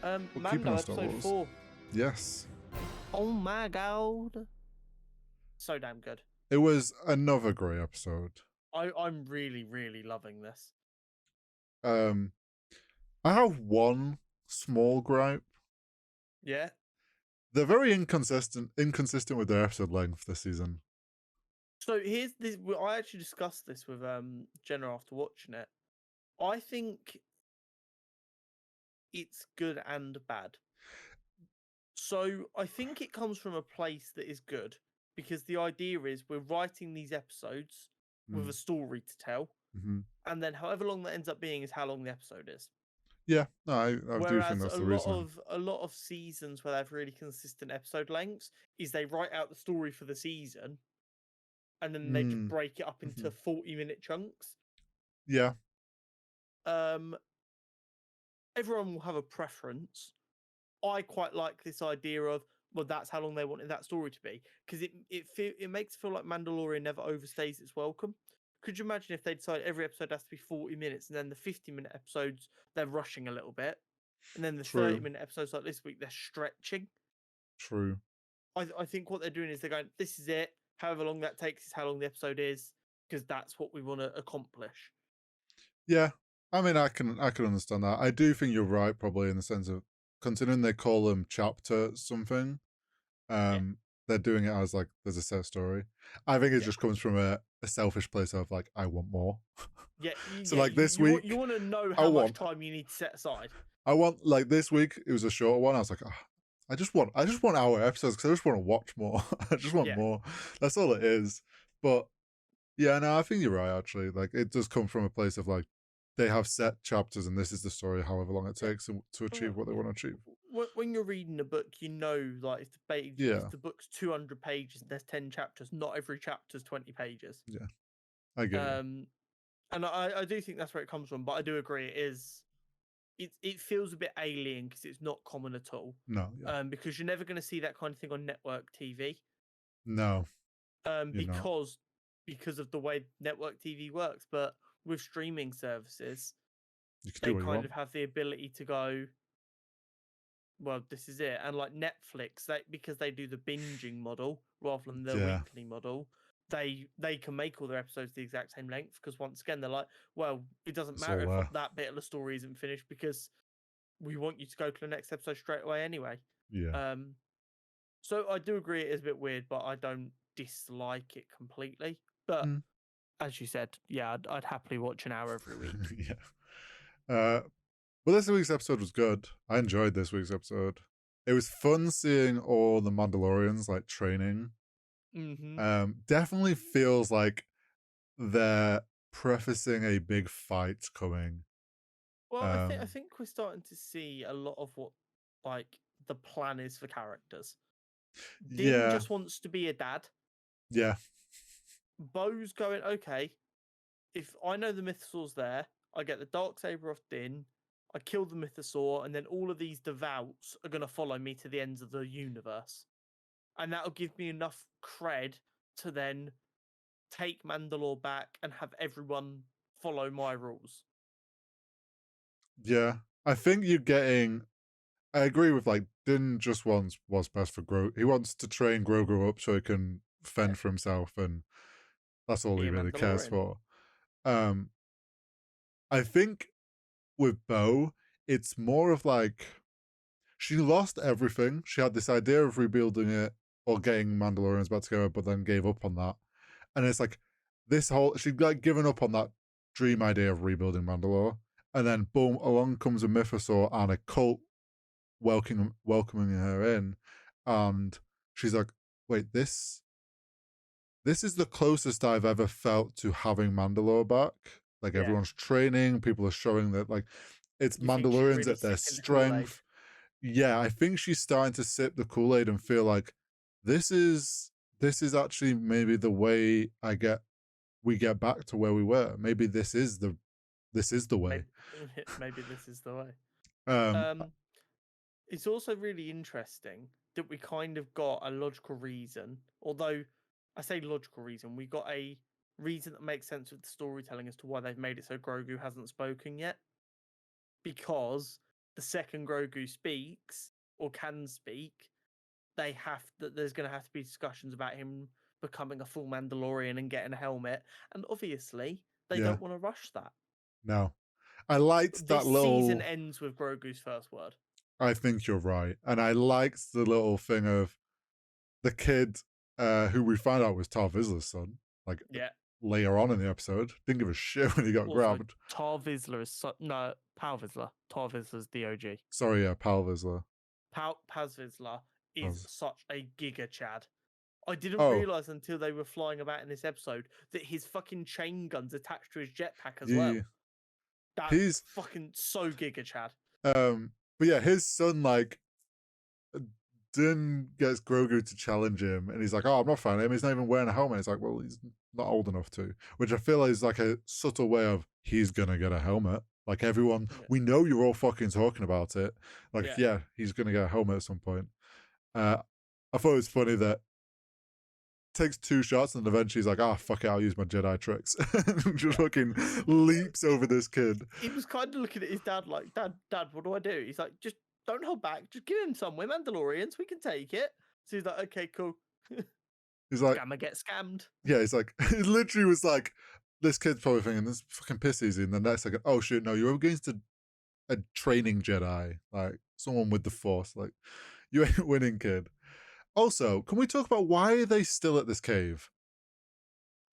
We're keeping Mando on Star episode Wars. 4. Yes. Oh my god. So damn good. It was another great episode. I'm really, really loving this. I have one small gripe. Yeah. They're very inconsistent with their episode length this season. So here's this. I actually discussed this with Jenna after watching it. I think it's good and bad. So I think it comes from a place that is good because the idea is we're writing these episodes with a story to tell, and then however long that ends up being is how long the episode is. Yeah, no, I do think Whereas that's a the lot reasoning. of seasons where they have really consistent episode lengths is they write out the story for the season, and then they just break it up into 40-minute chunks. Yeah. Everyone will have a preference. I quite like this idea of, well, that's how long they wanted that story to be, because it makes it feel like Mandalorian never overstays its welcome. Could you imagine if they decide every episode has to be 40 minutes, and then the 50-minute episodes they're rushing a little bit, and then the True. 30-minute episodes like this week they're stretching? True. I think what they're doing is they're going, this is it. However long that takes is how long the episode is, because that's what we want to accomplish. Yeah, I mean, I can understand that. I do think you're right, probably in the sense of considering they call them chapter something. They're doing it as like there's a set story. I think it just comes from a selfish place of like I want more. Yeah. So like this week, you want to know how much time you need to set aside. I want like this week. It was a shorter one. I was like, I just want hour episodes because I just want to watch more. I just want more. That's all it is. But yeah, no, I think you're right. Actually, like it does come from a place of like they have set chapters and this is the story, however long it takes to achieve what they want to achieve. When you're reading a book, you know, like if the book's 200 pages and there's 10 chapters, not every chapter's 20 pages. Yeah, I get you. And I do think that's where it comes from, but I do agree it feels a bit alien because it's not common at all. No, yeah. Because you're never going to see that kind of thing on network TV. No. Because of the way network TV works, but with streaming services, they kind of have the ability to go, well, this is it. And like Netflix, because they do the binging model rather than the weekly model, they can make all their episodes the exact same length because once again they're like, well, it doesn't matter if that bit of the story isn't finished because we want you to go to the next episode straight away anyway. Yeah. So I do agree it is a bit weird, but I don't dislike it completely. But as you said, yeah, I'd happily watch an hour every week. Yeah. Well, this week's episode was good. I enjoyed this week's episode. It was fun seeing all the Mandalorians like training. Definitely feels like they're prefacing a big fight coming. Well, I think we're starting to see a lot of what like the plan is for characters. Din just wants to be a dad. Yeah. Bo's going, okay, if I know the mythosaur's there, I get the Darksaber off Din, I kill the mythosaur, and then all of these devouts are going to follow me to the ends of the universe. And that'll give me enough cred to then take Mandalore back and have everyone follow my rules. Yeah. I think you're getting... I agree with like Din just wants what's best for Grogu. He wants to train Grogu up so he can fend for himself, and that's all he really cares for. I think with Bo, it's more of like she lost everything. She had this idea of rebuilding it or getting Mandalorians back together, but then gave up on that. And it's like this whole she'd like given up on that dream idea of rebuilding Mandalore, and then boom, along comes a mythosaur and a cult welcoming her in, and she's like, wait, this is the closest I've ever felt to having Mandalore back. Like everyone's training, people are showing that like it's Mandalorians at their strength. Yeah, I think she's starting to sip the Kool-Aid and feel like this is actually maybe the way we get back to where we were. Maybe this is the way. Maybe this is the way. It's also really interesting that we kind of got a logical reason, although I say logical reason, we got a reason that makes sense with the storytelling as to why they've made it so Grogu hasn't spoken yet. Because the second Grogu speaks or can speak, there's going to have to be discussions about him becoming a full Mandalorian and getting a helmet, and obviously they Yeah. don't want to rush that. No. I liked that This season little. ends with Grogu's first word. I think you're right. And I liked the little thing of the kid who we found out was Tar Vizslar's son, like Yeah. later on in the episode. Didn't give a shit when he got Also, grabbed. Tar Vizsla is no Pal Vizsla. Tar Vizsla's the OG. Sorry, yeah, Pal Vizsla. Paz Vizsla is Paz. such a giga Chad. I didn't Oh, realize until they were flying about in this episode that his fucking chain gun's attached to his jetpack as yeah. well. That's He's fucking so giga Chad. but yeah, his son like Din gets Grogu to challenge him, and he's like, "Oh, I'm not fighting him. He's not even wearing a helmet." He's like, "Well, he's not old enough to," which I feel is like a subtle way of he's gonna get a helmet. Like everyone, Yeah. we know you're all fucking talking about it. Like, Yeah. yeah, he's gonna get a helmet at some point. I thought it was funny that takes 2 shots and eventually he's like, "Ah, fuck it, I'll use my Jedi tricks." Just fucking leaps over this kid. He was kind of looking at his dad like, Dad, what do I do? He's like, just don't hold back. Just give him some. We're Mandalorians. We can take it. So he's like, okay, cool. He's like, Scammer get scammed. yeah, he's like, it literally was like, this kid's probably thinking, this fucking piss easy. And the next second, oh shit, no, you're against a training Jedi, like someone with the Force. Like, you ain't winning, kid. Also, can we talk about why are they still at this cave?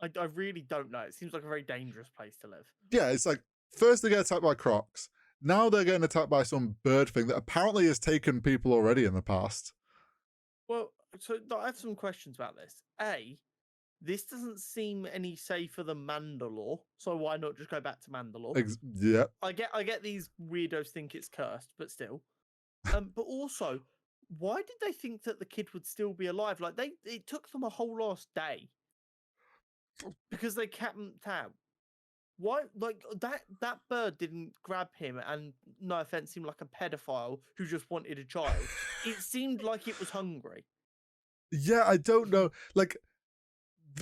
I really don't know. It seems like a very dangerous place to live. Yeah, it's like, first they get attacked by Crocs. Now they're getting attacked by some bird thing that apparently has taken people already in the past. Well, so I have some questions about this. A, this doesn't seem any safer than Mandalore, so why not just go back to Mandalore? Yeah. I get these weirdos think it's cursed, but still. But also, why did they think that the kid would still be alive? Like it took them a whole last day because they camped out. Why, like that bird didn't grab him and, no offense, seemed like a pedophile who just wanted a child. It seemed like it was hungry. Yeah, I don't know. Like,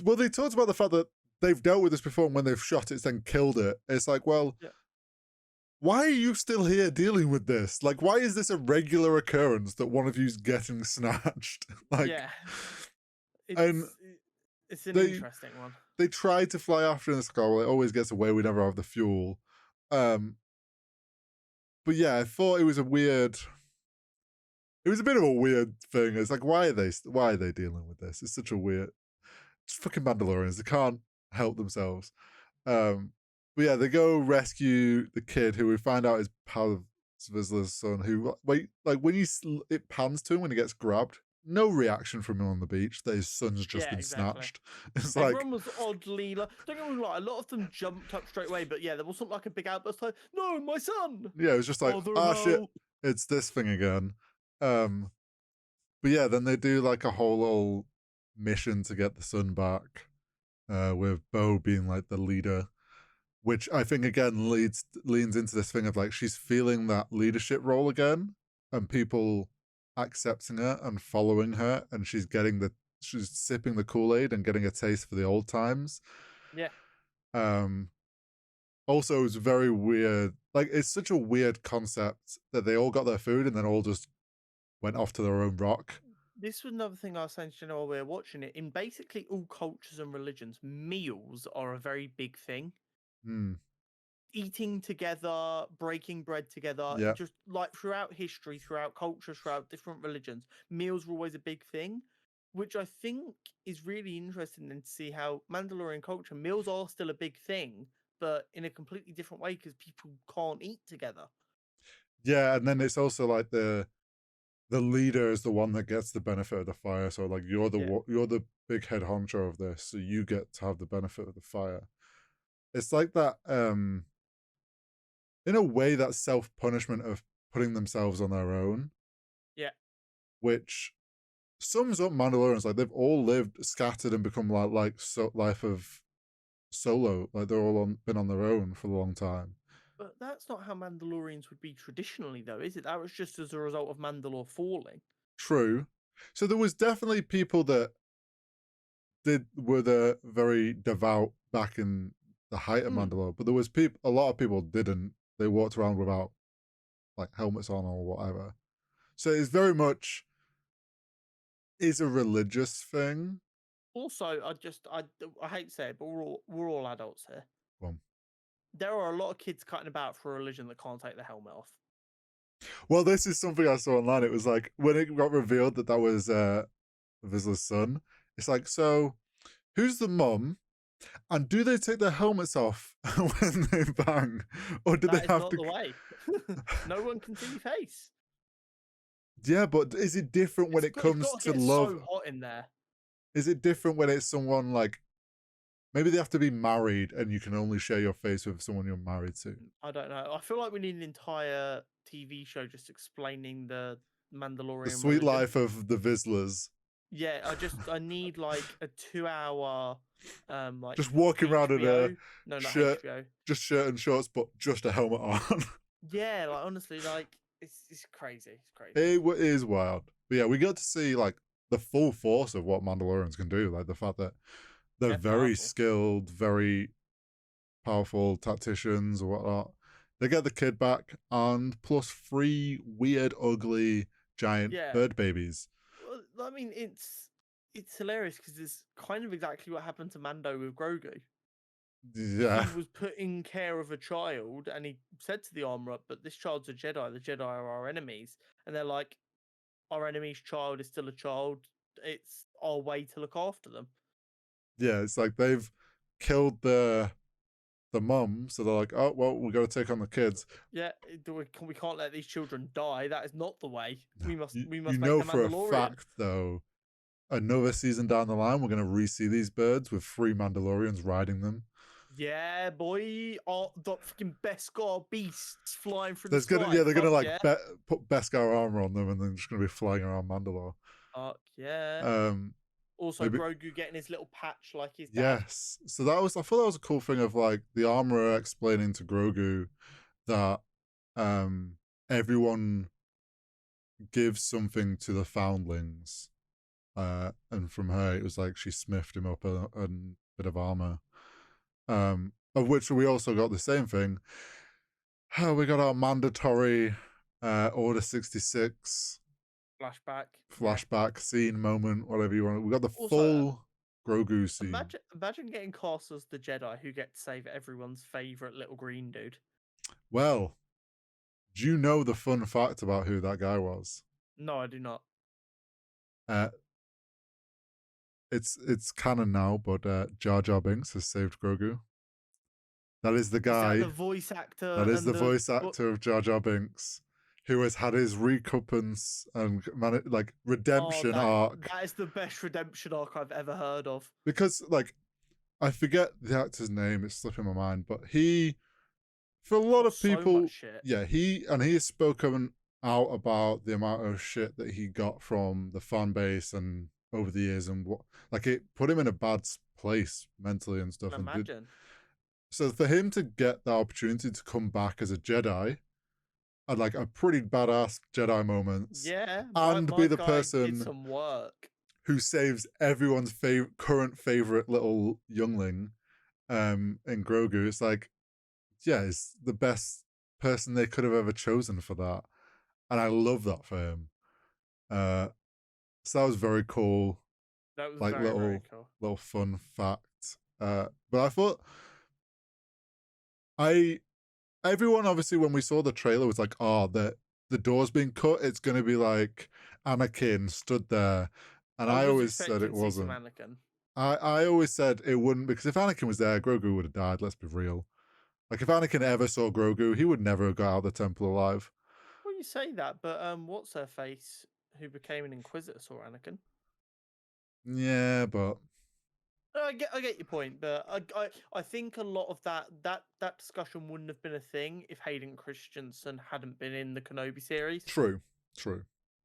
well, they talked about the fact that they've dealt with this before, and when they've shot it, it's then killed it. It's like, well, Yeah. why are you still here dealing with this? Like, why is this a regular occurrence that one of you's getting snatched? Like, Yeah, and it's an they interesting one. they tried to fly after this car. Well, it always gets away. We never have the fuel. But yeah, I thought it was a weird. It was a bit of a weird thing. It's like, why are they dealing with this? It's such a weird. It's fucking Mandalorians. They can't help themselves. But yeah, they go rescue the kid who we find out is Paz Vizsla's son. Who wait, like when it pans to him when he gets grabbed, no reaction from him on the beach that his son's just Yeah, been exactly. snatched. It's like, Everyone was oddly like, don't get me wrong, a lot of them jumped up straight away, but yeah, there wasn't like a big outburst like, no, my son. yeah, it was just like, ah, shit, no. it's this thing again. But yeah, then they do like a whole little mission to get the son back, with Bo being like the leader, which I think again leans into this thing of like she's feeling that leadership role again, and people accepting her and following her, and she's sipping the Kool-Aid and getting a taste for the old times. Yeah. Also, it's very weird. Like, it's such a weird concept that they all got their food and then all just went off to their own rock. This was another thing I was saying to you while we were watching it. In basically all cultures and religions, meals are a very big thing. Hmm. Eating together, breaking bread together, Yeah. just like throughout history, throughout cultures, throughout different religions, meals were always a big thing, which I think is really interesting then to see how Mandalorian culture, meals are still a big thing, but in a completely different way because people can't eat together. Yeah, and then it's also like the leader is the one that gets the benefit of the fire. So like you're the big head honcho of this, so you get to have the benefit of the fire. It's like that in a way that self-punishment of putting themselves on their own. Yeah. Which sums up Mandalorians. Like they've all lived scattered and become life of solo. Like they're all been on their own for a long time. But that's not how Mandalorians would be traditionally, though, is it? That was just as a result of Mandalore falling. True. So there was definitely people that were the very devout back in the height of Mandalore, but there was a lot of people didn't. They walked around without like helmets on or whatever. So it's very much is a religious thing. Also, I hate to say it, but we're all adults here. Well, There are a lot of kids cutting about for a religion that can't take their helmet off. well, this is something I saw online. It was like when it got revealed that that was Vizsla's son. It's like, so who's the mum? And do they take their helmets off when they bang, or do they That is have not to? the way. No one can see your face. Yeah, but is it different when it It's comes got to to get love? so hot in there. Is it different when it's someone like maybe they have to be married and you can only share your face with someone you're married to? I don't know. I feel like we need an entire TV show just explaining the The Mandalorian sweet religion. life of the Vizslas. Yeah, I need like a 2 hour like Just walking around in a HBO. No, not shirt, HBO. just shirt and shorts, but just a helmet on. Yeah, like honestly, like it's crazy. It's crazy. It is wild. But yeah, we got to see like the full force of what Mandalorians can do. Like the fact that they're They're very powerful. skilled, very powerful tacticians or whatnot. They get the kid back, and plus three weird, ugly, giant Yeah. bird babies. Well, I mean, it's hilarious because it's kind of exactly what happened to Mando with Grogu. Yeah, He was put in care of a child, and he said to the armor up, "But this child's a Jedi. The Jedi are our enemies." And they're like, "Our enemy's child is still a child. It's our way to look after them." yeah. It's like they've killed the mum, so they're like, oh well, we got to take on the kids. Yeah, we can't let these children die. That is not the way. We must You, we you must make know the for a Mandalorian. fact though, another season down the line, we're gonna re-see these birds with three Mandalorians riding them. Yeah, boy. Oh, the fucking Beskar beasts flying through the There's gonna sky. yeah, they're gonna Fuck like yeah. put Beskar armor on them, and then just gonna be flying around Mandalore. Fuck yeah. Um, Also, maybe Grogu getting his little patch like his dad. yes. So that was I thought that was a cool thing of like the armorer explaining to Grogu that um everyone gives something to the foundlings. And from her it was like she smithed him up a bit of armor. Of which we also got the same thing. We got our mandatory Order 66 Flashback. Yeah. flashback scene moment, whatever you want. We got the Also, full Grogu scene. imagine getting cast as the Jedi who get to save everyone's favorite little green dude. Well, do you know the fun fact about who that guy was? No, I do not. Uh, it's canon now, but Jar Jar Binks has saved Grogu. That is the Is that the guy. voice actor That is and the the voice actor of Jar Jar Binks, who has had his recompense and like Oh, redemption arc. that is the best redemption arc I've ever heard of. Because like I forget the actor's name; it's slipping my mind. But he, for a lot Got of so much people, shit. yeah, he has spoken out about the amount of shit that he got from the fan base and over the years, and what like it put him in a bad place mentally and stuff. And did Imagine. so for him to get the opportunity to come back as a Jedi and like a pretty badass Jedi moments, Yeah, and my be the guy did person some work. who saves everyone's current favorite little youngling in Grogu. It's like, yeah, it's the best person they could have ever chosen for that. And I love that for him. Uh so that was very cool, That was like very, very cool. little fun fact. But I thought I everyone obviously when we saw the trailer was like, oh, the door's being cut, it's gonna be like Anakin stood there. And I I was always said expecting it to see some wasn't. Anakin. I always said it wouldn't because if Anakin was there, Grogu would have died, let's be real. Like if Anakin ever saw Grogu, he would never have got out of the temple alive. Well, you say that, but what's her face who became an Inquisitor saw Anakin? Yeah, but I get your point, but I think a lot of that discussion wouldn't have been a thing if Hayden Christensen hadn't been in the Kenobi series. true, true.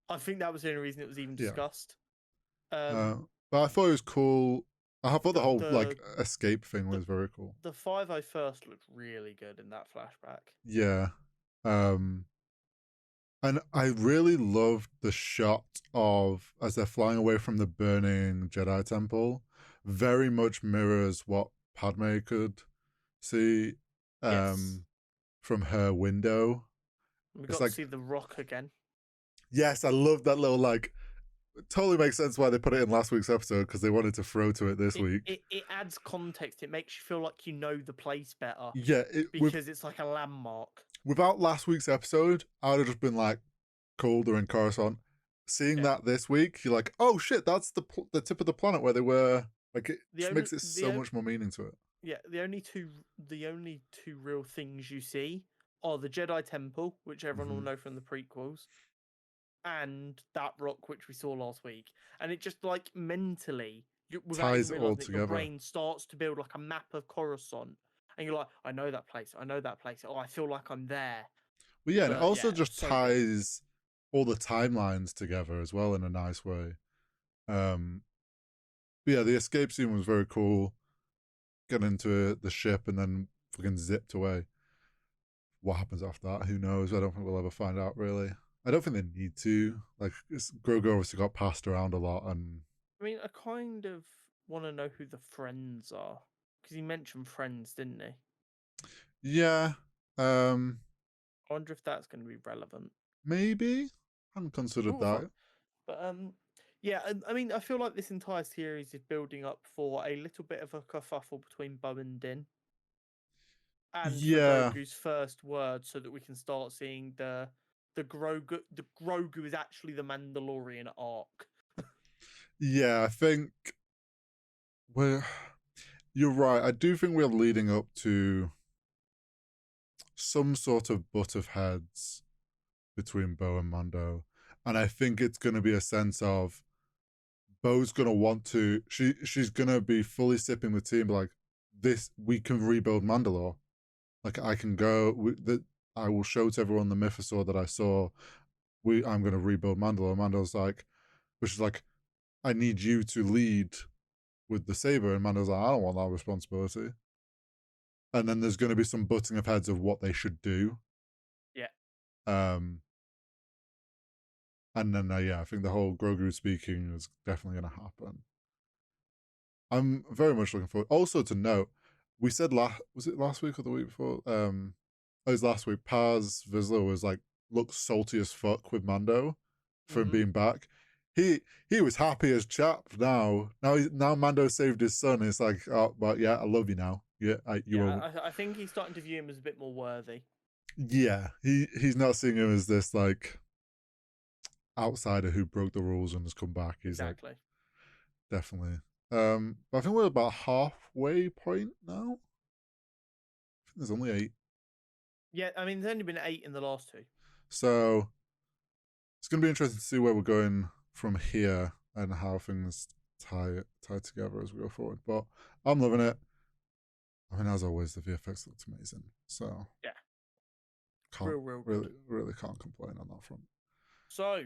I think that was the only reason it was even Yeah. discussed. Uh, Um, but I thought it was cool. I thought the the whole like the escape thing the was very cool. the 501st looked really good in that flashback. Yeah. Um and I really loved the shot of as they're flying away from the burning Jedi temple. Very much mirrors what Padme could see Yes, from her window. We It's got to like, see the Rock again. yes, I love that little like. It totally makes sense why they put it in last week's episode because they wanted to throw to it this It, week. it it adds context. It makes you feel like you know the place better Yeah, because it's like a landmark. without last week's episode, I would have just been like, cool, they're in Coruscant. Seeing Yeah. that this week, you're like, oh shit, that's the tip of the planet where they were. Like, it The just only makes it so much more meaning to it. yeah, the only two real things you see are the Jedi Temple, which everyone will Mm-hmm. know from the prequels, and that rock which we saw last week. And it just like mentally, without even Ties it all realizing it, your together. brain starts to build like a map of Coruscant, and you're like, I know that place. I know that place. Oh, I feel like I'm there. But yeah, and it But also yeah, just so good. ties all the timelines together as well in a nice way. Um, but yeah, the escape scene was very cool. Get into the ship and then fucking zipped away. What happens after that? Who knows? I don't think we'll ever find out really. I don't think they need to. Like, Grogu obviously got passed around a lot, and I mean, I kind of want to know who the friends are because he mentioned friends, didn't he? yeah, I wonder if that's going to be relevant. maybe. I hadn't considered We'll find. that. But yeah, I mean, I feel like this entire series is building up for a little bit of a kerfuffle between Bo and Din, and for Yeah, Grogu's first word, so that we can start seeing the Grogu. The Grogu is actually the Mandalorian arc. yeah. I think we're. You're right. I do think we're leading up to some sort of butt of heads between Bo and Mando, and I think it's going to be a sense of Bo's going to want to. She's going to be fully sipping the tea and be like, "This we can rebuild Mandalore. Like I can go. That I will show to everyone the mythosaur that I saw. I'm going to rebuild Mandalore." Mando's like, which is like, I need you to lead with the saber, and Mando's like, I don't want that responsibility. And then there's going to be some butting of heads of what they should do. Yeah, Um, and then yeah, I think the whole Grogu speaking is definitely going to happen. I'm very much looking forward. Also to note, we said was it last week or the week before? It was last week. Paz Vizsla was like looks salty as fuck with Mando for him being back. He was happy as chap now. Now Mando saved his son. It's like, oh, but yeah, I love you now. Yeah, you yeah. are. I think he's starting to view him as a bit more worthy. Yeah, he's not seeing him as this like outsider who broke the rules and has come back. He's like Exactly. definitely. But I think we're about halfway point now. I think there's only 8. Yeah, I mean, there's only been 8 in the last 2. So it's going to be interesting to see where we're going from here and how things tie together as we go forward. But I'm loving it. I mean, as always, the VFX looked amazing. So Yeah, can't real good. really can't complain on that front. So